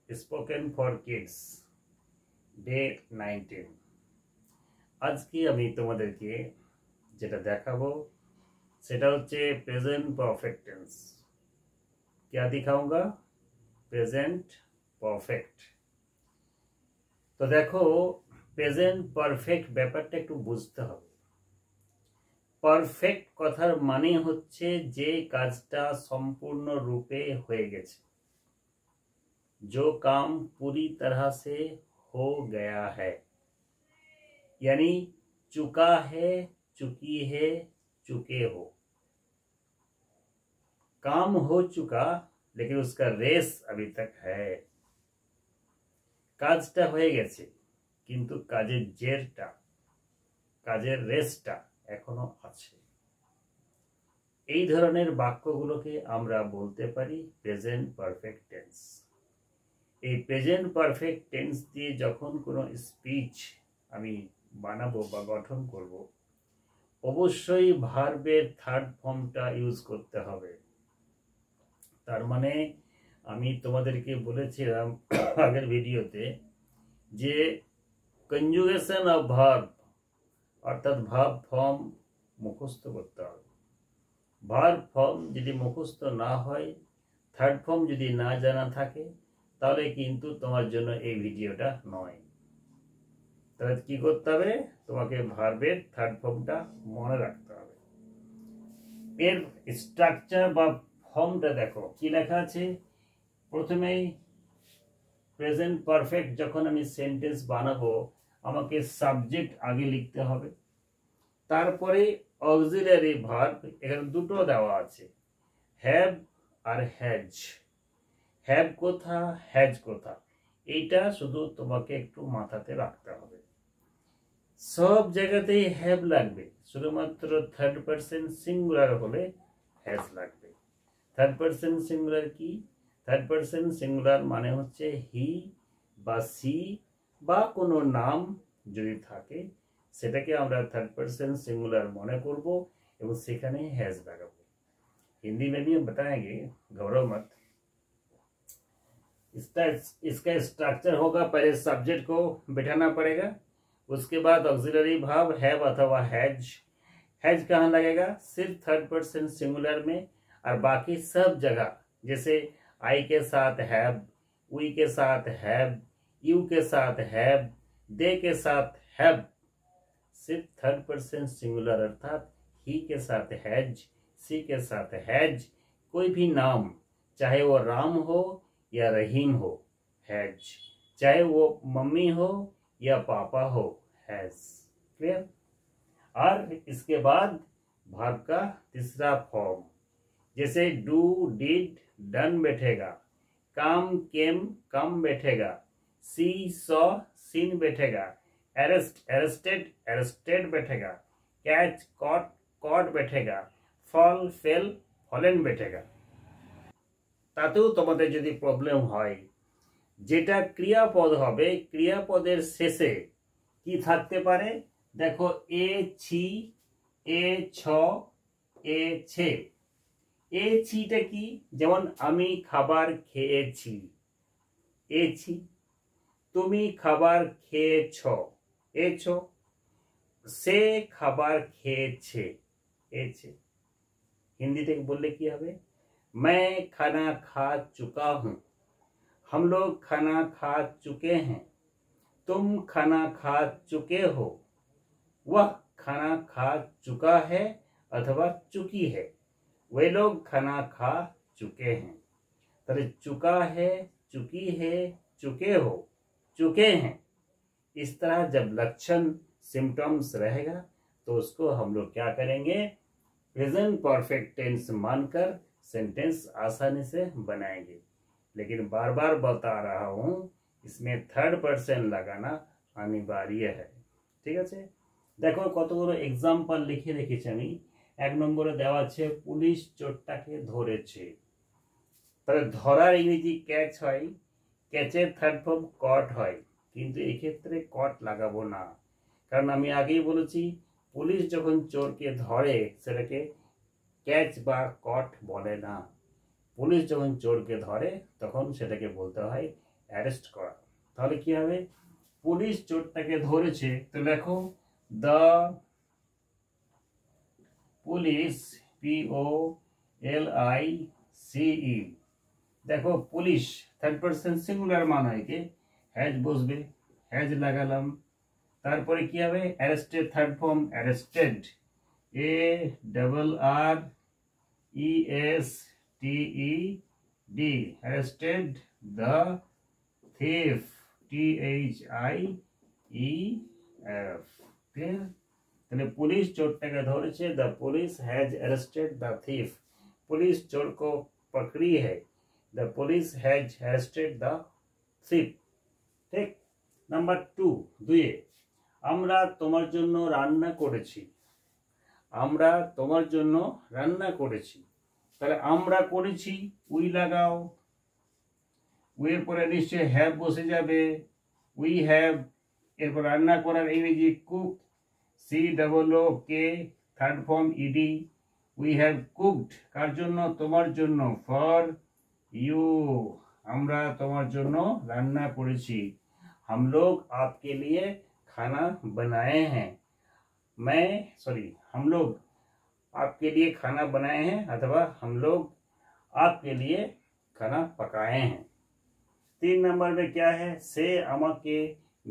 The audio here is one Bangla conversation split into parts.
Spoken for kids day 19। আজকে আমি তোমাদেরকে যেটা দেখাবো সেটা হচ্ছে প্রেজেন্ট পারফেক্ট টেন্স। क्या दिखाऊंगा? Present perfect. তো দেখো, প্রেজেন্ট পারফেক্ট ব্যাপারটা একটু বুঝতে হবে। পারফেক্ট কথার মানে হচ্ছে যে কাজটা সম্পূর্ণ রূপে হয়ে গেছে, जो काम पूरी तरह से हो गया है, यानी चुका है, चुकी है, चुके हो। काम हो चुका लेकिन उसका रेस अभी तक है। কাজটা হয়ে গেছে কিন্তু কাজের জেরটা, কাজের রেসটা এখনো আছে। এই ধরনের বাক্যগুলোকে আমরা বলতে পারি প্রেজেন্ট পারফেক্ট টেন্স। এই প্রেজেন্ট পারফেক্ট টেন্স দিয়ে যখন কোনো স্পিচ আমি বানাবো বা গঠন করব, অবশ্যই ভার্বের থার্ড ফর্মটা ইউজ করতে হবে। তার মানে আমি তোমাদেরকে বলেছিলাম আগের ভিডিওতে যে কনজুগেশন অফ ভার্ব অর্থাৎ ভার্ব ফর্ম মুখস্থ করতে হবে। ভার্ব ফর্ম যদি মুখস্থ না হয়, থার্ড ফর্ম যদি না জানা থাকে, তাহলে কিন্তু তোমার জন্য এই ভিডিওটা নয়। তাহলে কি করতে হবে? তোমাকে ভার্বের থার্ড ফর্মটা মনে রাখতে হবে। এর স্ট্রাকচার বা ফর্মটা দেখো কি লেখা আছে। প্রথমেই প্রেজেন্ট পারফেক্ট যখন আমি সেন্টেন্স বানাবো, আমাকে সাবজেক্ট আগে লিখতে হবে, তারপরে অক্সিলারি ভার্ব। এখানে দুটো দেওয়া আছে, হ্যাভ আর হ্যাজ। হ্যাভ কোথা, হ্যাজ কোথা, এইটা শুধু তোমাকে একটু মাথাতে রাখতে হবে। সব জায়গাতেই হ্যাভ লাগবে, শুধুমাত্র থার্ড পারসন সিঙ্গুলার হলে হ্যাজ লাগবে। থার্ড পারসন সিঙ্গুলার কি? থার্ড পারসন সিঙ্গুলার মানে হচ্ছে হি বা সি বা কোনো নাম যদি থাকে, সেটাকে আমরা থার্ড পারসন सिंगुलर মনে করব এবং সেখানে हैज लगाबो। हिंदी में भी हम बताएंगे, घबराओ मत। इसका स्ट्रक्चर होगा, पहले सब्जेक्ट को बिठाना पड़ेगा, उसके बाद ऑक्सिलरी वर्ब हैव अथवा हैज। हैज कहाँ लगेगा? सिर्फ थर्ड पर्सन सिंगुलर में, और बाकी सब जगह जैसे आई के साथ हैव, वी के साथ हैव, यू के साथ हैव, दे के साथ हैव, सिर्फ थर्ड पर्सन सिंगुलर अर्थात ही के साथ हैज, सी के साथ हैज। कोई भी नाम, चाहे वो राम हो या रहीम हो, हैज। चाहे वो मम्मी हो या पापा हो, हैज। क्लियर? और इसके बाद वर्ब का तीसरा फॉर्म, जैसे डू, डिड, डन बैठेगा, काम, केम, कम बैठेगा, सी, सॉ, सीन बैठेगा, अरेस्ट, अरेस्टेड, अरेस्टेड बैठेगा, कैच, कॉट, कॉट बैठेगा, फॉल, फेल, फॉलेन बैठेगा। তাতেও তোমাদের যদি প্রবলেম হয়, যেটা ক্রিয়াপদ হবে, ক্রিয়াপদের শেষে কি থাকতে পারে দেখো, এ ছি, এ ছ, এ ছে। এ ছিটা কি? যেমন আমি খাবার খেয়েছি, এ ছি। তুমি খাবার খেয়েছ, এছো। সে খাবার খেয়েছে, এছে। হিন্দিতে বললে কি হবে? मैं खाना खा चुका हूं, हम लोग खाना खा चुके हैं, तुम खाना खा चुके हो, वह खाना खा चुका है अथवा चुकी है, वे लोग खाना खा चुके हैं। तो चुका है, चुकी है, चुके हो, चुके हैं। इस तरह जब लक्षण सिम्टम्स रहेगा तो उसको हम लोग क्या करेंगे? प्रेजेंट परफेक्ट टेंस मानकर सेंटेंस आसानी से बनाएंगे। लेकिन बार बार बता रहा हूं, इसमें थर्ड पर्सन लगाना अनिवार्य है। ठीक है? देखो কতগুলো एग्जाम्पल लिखे রেখেছি আমি। এক নম্বরে দেওয়া আছে পুলিশ চোরটাকে ধরেছে। তাহলে ধরার ইংরেজি ক্যাচ হয়, ক্যাচের থার্ড ফর্ম কট হয়, কিন্তু এই ক্ষেত্রে কট লাগাবো না, কারণ আমি আগেই বলেছি পুলিশ যখন চোরকে ধরে সেটাকে ক্যাচ বা কট বলে না। পুলিশ যখন চোরকে ধরে তখন সেটাকে বলতে হয় অ্যারেস্ট করা। তাহলে কি হবে, পুলিশ চোরটাকে ধরেছে, তো লেখো দ্য পুলিশ, POLICE। দেখো পুলিশ থার্ড পার্সন সিঙ্গুলার মান হয় কি, হ্যাজ বসবে, হ্যাজ লাগালাম। তারপরে কি হবে, arrested third form arrested, ARRESTED, arrested the thief, THIEF। তাহলে पुलिस चोरটাকে ধরেছে, the police has arrested the thief, police चोर को पकड़ी है, the police has arrested the thief। ঠিক। নাম্বার 2, দুইয়ে, আমরা তোমার জন্য রান্না করেছি, আমরা তোমার জন্য রান্না করেছি। তাহলে আমরা করেছি, উই লাগাও, উইয়ের পরে নিশ্চয়ই হ্যাভ বসে যাবে, উই হ্যাভ। এরপর রান্না করার ইংরেজি cook, COOK, third form ED, we have cooked, কার জন্য, তোমার জন্য, ফর ইউ, আমরা তোমার জন্য রান্না করেছি। हम लोग आपके लिए खाना बनाए हैं, हम लोग आपके लिए खाना बनाए हैं, अथवा हम लोग आपके लिए खाना पकाए हैं। 3 नंबर में क्या है, से আমাকে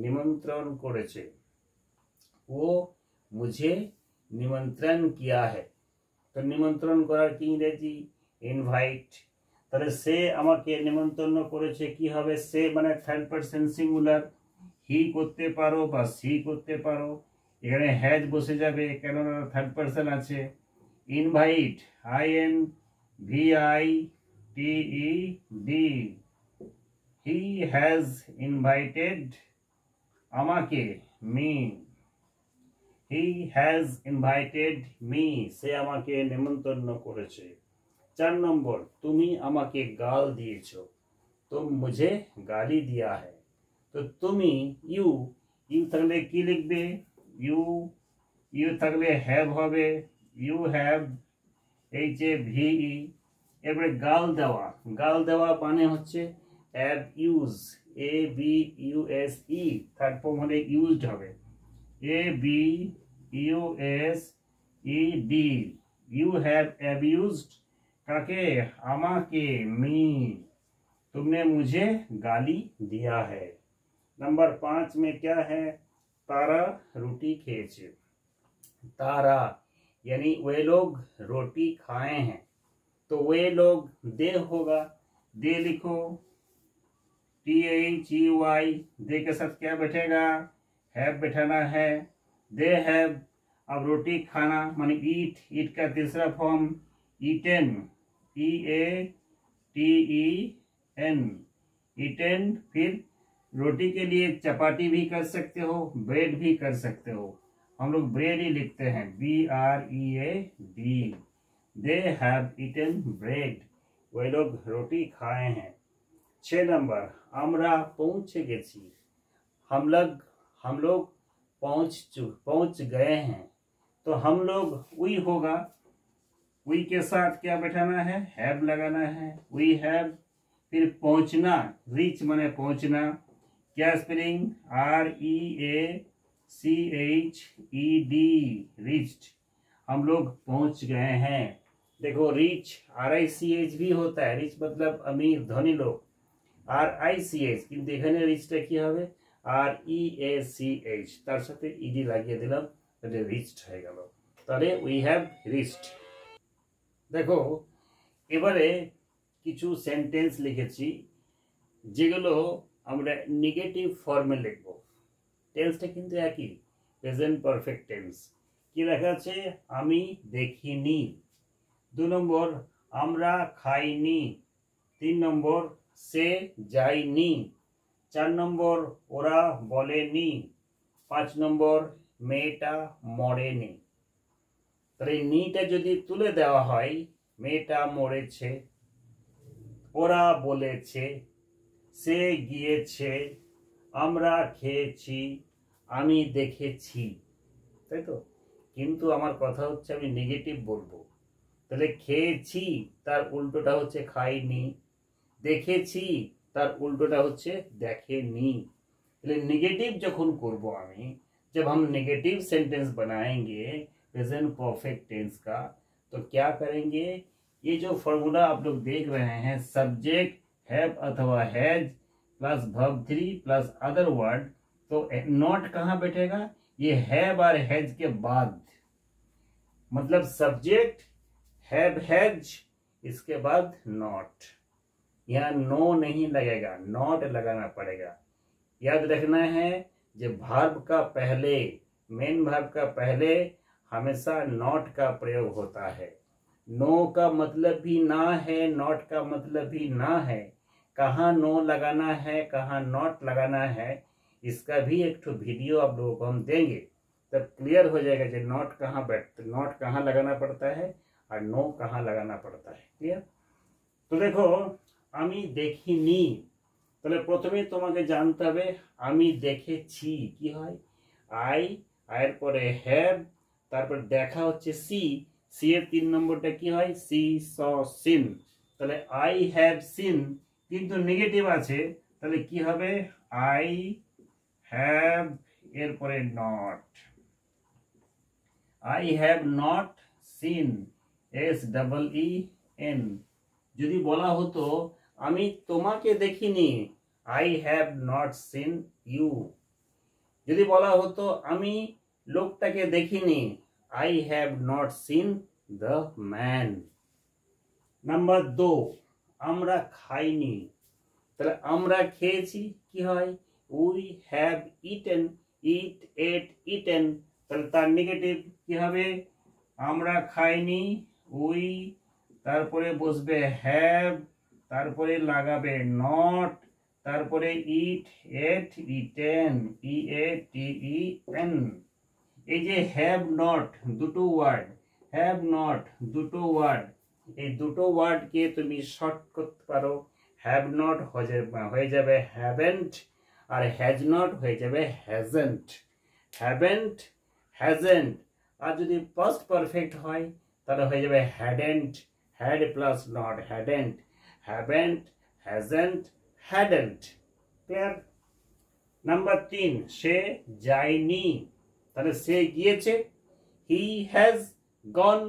निमंत्रण করেছে, वो मुझे निमंत्रण किया है। तो निमंत्रण করার কি ইংরেজি, ইনভাইট। তাহলে সে আমাকে নিমন্ত্রণ করেছে, কি হবে, সে মানে থার্ড পারসন সিঙ্গুলার, হি করতে পারো বা সি করতে পারো। এখানে হ্যাজ বসে যাবে, কেননা থার্ড পারসন আছে। Invite, INVITED, he has invited আমাকে, me, he has invited me, সে আমাকে নিমন্ত্রণ করেছে। 4 নম্বর, তুমি আমাকে গাল দিয়েছো, तुम मुझे गाली दिया है। तो তুমি, ইউ, ইউ থাকলে কি লিখবে, ইউ, ইউ থাকলে হ্যাভ হবে, ইউ হ্যাভ, HAVE। এবারে গাল দেওয়া, গাল দেওয়া মানে হচ্ছে অ্যাবিউজ, ABUSE, থার্ড ফর্ম হলে ইউজড হবে, ABUSED, ইউ হ্যাভ অ্যাবিউজড কাকে, আমাকে, मी, तुमने मुझे गाली दिया है। नंबर 5 में क्या है, तारा रोटी खेचे, तारा यानी वे लोग रोटी खाए हैं, तो वे लोग दे होगा, दे लिखो, THEY, दे के साथ क्या बैठेगा, हैव बैठाना है, दे हैव। अब रोटी खाना माने ईट, ईट का तीसरा फॉर्म ईटेन, EATEN, ईटेन। फिर रोटी के लिए चपाती भी कर सकते हो, ब्रेड भी कर सकते हो, हम लोग ब्रेड ही लिखते हैं, BREAD। They have eaten bread, वे लोग रोटी खाए हैं। 6 नंबर, আমরা পৌঁছে গেছি, हम लोग पहुंच गए हैं। तो हम लोग वी होगा, वी के साथ क्या बैठाना है, हैव लगाना है, वी हैव। फिर पहुंचना, रीच माने पहुंचना, क्या स्पेलिंग, REACHED, रीच्ड, हम लोग पहुंच गए हैं। देखो रीच RICH भी होता है, रीच मतलब अमीर धनी लोग, RICH, কিন্তু এখানে রিচটা কি হবে, REACH, তার সাথে ইডি লাগিয়ে দিলাম, তাহলে রিচড হয়ে গেল। তাহলে উই হ্যাভ রিচড। দেখো এবারে কিছু সেন্টেন্স লিখেছি যেগুলো আমরা নেগেটিভ ফর্মে লিখব। টেন্সটা কিন্তু একই, প্রেজেন্ট পারফেক্ট টেন্স। কি লেখা আছে, আমি দেখিনি। 2 নম্বর, আমরা খাইনি। 3 নম্বর, সে যায়নি। 4 নম্বর, ওরা বলেনি। 5 নম্বর, মেয়েটা মরেনি। তাহলে নিটা যদি তুলে দেওয়া হয়, মেয়েটা মরেছে, ওরা বলেছে, সে গিয়েছে, আমরা খেয়েছি, আমি দেখেছি, তাই তো। কিন্তু আমার কথা হচ্ছে আমি নেগেটিভ বলবো, তাহলে খেয়েছি তার উল্টোটা হচ্ছে খাইনি, দেখেছি তার উল্টোটা হচ্ছে দেখেনি। তাহলে नेगेटिव যখন করব আমি, जब हम नेगेटिव सेंटेंस बनाएंगे प्रेजेंट परफेक्ट टेंस का, तो क्या करेंगे, ये जो फॉर्मूला आप लोग देख रहे हैं, सब्जेक्ट हैव अथवा has plus verb 3 plus other word, तो नॉट कहाँ बैठेगा, ये हैव और हैज के बाद, मतलब सब्जेक्ट हैव हैज, इसके बाद नॉट। यहाँ नो नहीं लगेगा, नॉट लगाना पड़ेगा। याद रखना है जब वर्ब का पहले, मेन वर्ब का पहले हमेशा नॉट का प्रयोग होता है। नो का मतलब भी ना है, नॉट का मतलब भी ना है। कहाँ नो लगाना है, कहाँ नॉट लगाना है, इसका भी एक तो वीडियो आप लोगों को हम देंगे, तब क्लियर हो जाएगा कि नॉट कहाँ नॉट कहाँ लगाना पड़ता है और नो कहाँ लगाना पड़ता है। क्लियर? तो देखो, আমি দেখিনি, তাহলে প্রথমে তোমাকে জানতে হবে আমি দেখেছি কি হয়, আই, আয়ের পরে হ্যাভ, তারপর দেখা হচ্ছে সি, সি এর 3 নম্বরটা কি হয়, সি স সিন। তাহলে আই হ্যাভ সিন কিন্তু নেগেটিভ আছে, তাহলে কি হবে, আই হ্যাভ এর পরে not, I have not seen, S double E N. যদি বলা হতো আমি তোমাকে দেখিনি, I have not seen you. যদি বলা হতো আমি লোকটাকে দেখিনি, I have not seen the man. Number 2, আমরা খাইনি, তাহলে আমরা খেয়েছি কি হয়, we have eaten, eat ate eaten, তাহলে তার নেগেটিভ কি হবে, আমরা খাইনি, উই, তারপরে বসবে হ্যাভ, তারপরে লাগাবে নট, তারপরে ইট এট ইটেন, ই এ টি ই এন। এই যে হ্যাভ নট দুটো ওয়ার্ড, হ্যাভ নট দুটো ওয়ার্ড, এই দুটো ওয়ার্ডকে তুমি শর্ট করতে পারো, হ্যাভ নট হয়ে যাবে হ্যাভেন্ট, আর হ্যাজ নট হয়ে যাবে হ্যাজেন্ট। হ্যাভেন্ট, হ্যাজেন্ট, আর যদি পাস্ট পারফেক্ট হয় তাহলে হয়ে যাবে hadn't, had plus not hadn't, haven't, hasn't, hadn't। Clear? Number 3, সে যায়নি, তাহলে সে গিয়েছে, হি হ্যাজ গন,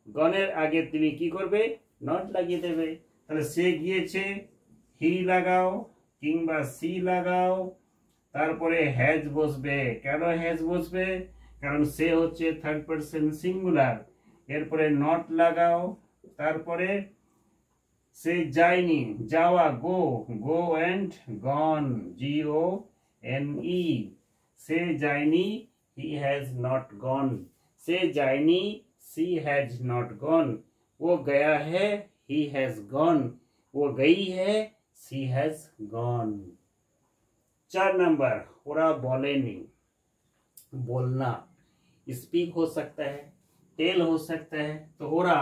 গনের আগে তুমি কি করবে, নট লাগিয়ে দেবে, তাহলে সে গিয়েছে, হি লাগাও কিংবা সি লাগাও, তারপরে হ্যাজ বসবে। কেন হ্যাজ বসবে, কারণ সে হচ্ছে থার্ড পারসন সিঙ্গুলার, এরপরে নট লাগাও, তারপরে সে যায়নি, যাওয়া, গো, গো and gone, G O N E, সে যায়নি, হি হ্যাজ নট গন, সে যায়নি, সি হ্যাজ নট গন, वो गया है, ही हैज गॉन, वो गई है, सी हैज गॉन। 4 नंबर, ওরা বলেনি, बोलना, स्पीक हो सकता है, टेल हो सकता है, तो ওরা,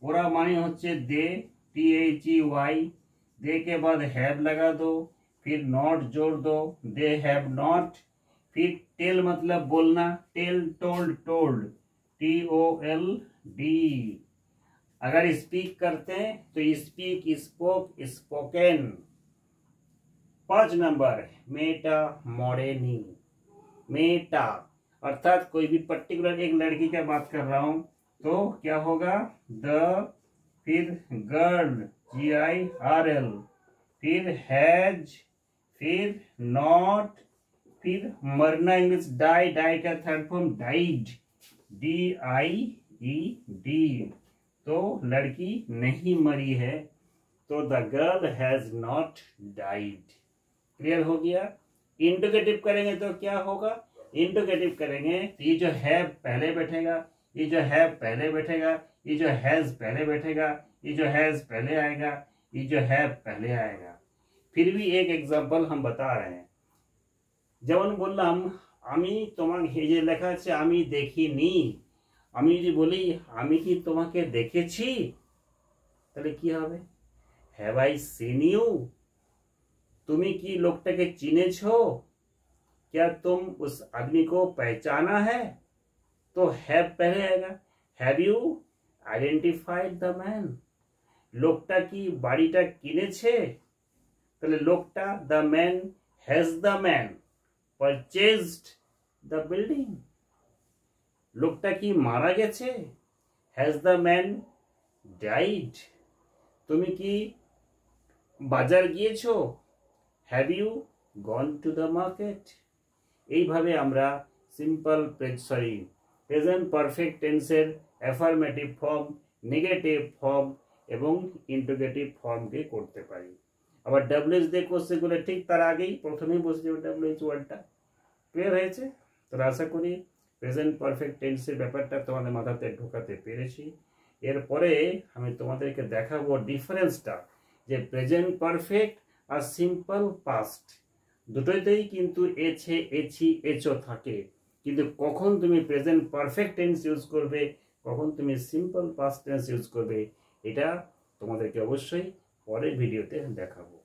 ওরা মানে হচ্ছে দে, THEY, दे के बाद हैव लगा दो, फिर नॉट जोड़ दो, दे हैव नॉट, फिर टेल मतलब बोलना, टेल, टोल्ड, टोल्ड, TOLD। अगर स्पीक करते हैं तो स्पीक, स्पोक, स्पोकन। 5 नंबर, मेटा मोरेनी, मेटा अर्थात कोई भी पर्टिकुलर एक लड़की का बात कर रहा हूं तो क्या होगा, द, फिर गर्ल, GIRL, फिर हैज, फिर नॉट, फिर मरना इंग्लिश डाई, डाई का थर्ड फॉर्म डाइड, DIED, तो लड़की नहीं मरी है, तो the girl has not died. Clear हो गया? इंटरोगेटिव करेंगे तो क्या होगा, इंटरोगेटिव करेंगे तो ये जो है पहले बैठेगा, ये जो है पहले बैठेगा, ये जो हैज पहले बैठेगा, ये जो हैज पहले आएगा, ये जो है पहले आएगा। फिर भी एक एग्जांपल हम बता रहे हैं, যেমন বললাম আমি তোমাকে, এই যে লেখা আছে আমি দেখিনি, আমি যদি বলি আমি কি তোমাকে দেখেছি, তাহলে কি হবে, হ্যাভ আই সিন ইউ, তুমি কি লোকটাকে চিনেছো, क्या तुम उस आदमी को पहचाना है, तो हैव पहले आएगा, have you identified the man, लोकटा की बाड़ीटा किनेছে, तो তাহলে লোকটা, the man, has the man purchased the building? লোকটা কি মারা গেছে? Has the man died? তুমি কি বাজার গিয়েছো? Have you gone to the market? এইভাবে আমরা সিম্পল প্রেজেন্ট পারফেক্ট টেন্সের অ্যাফার্মেটিভ ফর্ম, নেগেটিভ ফর্ম এবং ইন্টারোগেটিভ ফর্মকে করতে পারি। আবার ডাব্লিউএইচ দিয়ে কোশ্চেনগুলো ঠিক তার আগেই প্রথমেই বসে যাবে ডাব্লিউএইচ ওয়ার্ডটা। ক্লিয়ার হয়েছে? তো আশা করি প্রেজেন্ট পারফেক্ট টেন্সের ব্যাপারটা তোমাদের মাথাতে ঢোকাতে পেরেছি। এরপরে আমি তোমাদেরকে দেখাবো ডিফারেন্সটা, যে প্রেজেন্ট পারফেক্ট আর সিম্পল পাস্ট দুটোতেই কিন্তু এছে, এছি, এচো থাকে, কিন্তু কখন তুমি প্রেজেন্ট পারফেক্ট টেন্স ইউজ করবে, কখন তুমি সিম্পল পাস্ট টেন্স ইউজ করবে, এটা তোমাদেরকে অবশ্যই পরের ভিডিওতে দেখাবো।